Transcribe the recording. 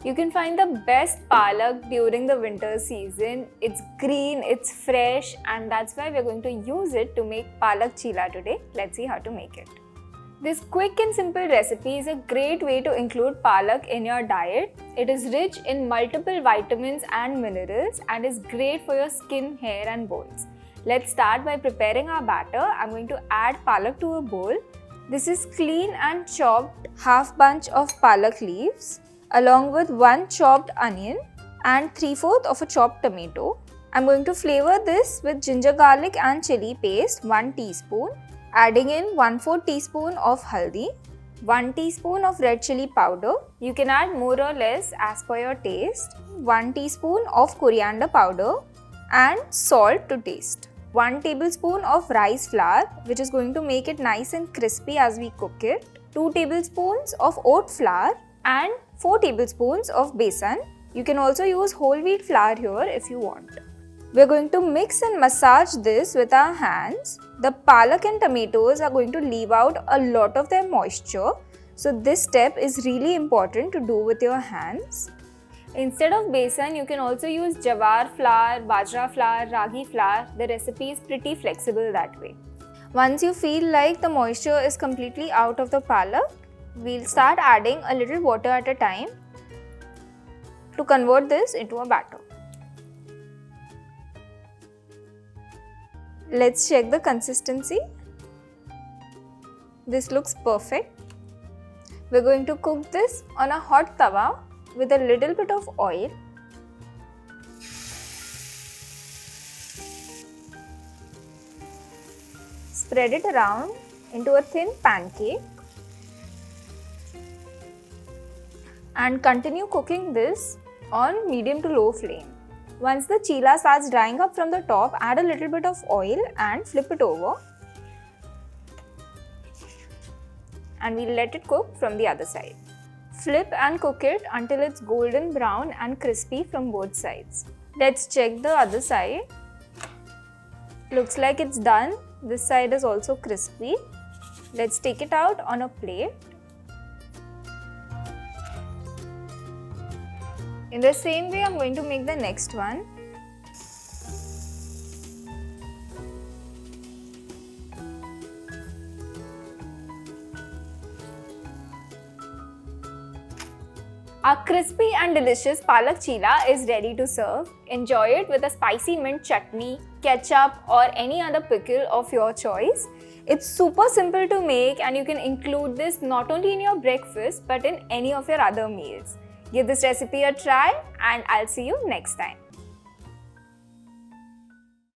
You can find the best palak during the winter season. It's green, it's fresh, and that's why we're going to use it to make Palak Cheela today. Let's see how to make it. This quick and simple recipe is a great way to include palak in your diet. It is rich in multiple vitamins and minerals and is great for your skin, hair and bones. Let's start by preparing our batter. I'm going to add palak to a bowl. This is clean and chopped half bunch of palak leaves along with 1 chopped onion and 3/4 of a chopped tomato. I'm going to flavor this with ginger garlic and chili paste 1 teaspoon, adding in 1/4 teaspoon of haldi, 1 teaspoon of red chili powder. You can add more or less as per your taste, 1 teaspoon of coriander powder and salt to taste. 1 tablespoon of rice flour, which is going to make it nice and crispy as we cook it. 2 tablespoons of oat flour and 4 tablespoons of besan. You can also use whole wheat flour here if you want. We're going to mix and massage this with our hands. The palak and tomatoes are going to leave out a lot of their moisture. So this step is really important to do with your hands. Instead of besan, you can also use jawar flour, bajra flour, ragi flour. The recipe is pretty flexible that way. Once you feel like the moisture is completely out of the palak, we'll start adding a little water at a time to convert this into a batter. Let's check the consistency. This looks perfect. We're going to cook this on a hot tawa with a little bit of oil. Spread it around into a thin pancake and continue cooking this on medium to low flame. Once the cheela starts drying up from the top, add a little bit of oil and flip it over. And we'll let it cook from the other side. Flip and cook it until it's golden brown and crispy from both sides. Let's check the other side. Looks like it's done. This side is also crispy. Let's take it out on a plate. In the same way, I'm going to make the next one. Our crispy and delicious Palak Cheela is ready to serve. Enjoy it with a spicy mint chutney, ketchup or any other pickle of your choice. It's super simple to make and you can include this not only in your breakfast but in any of your other meals. Give this recipe a try and I'll see you next time.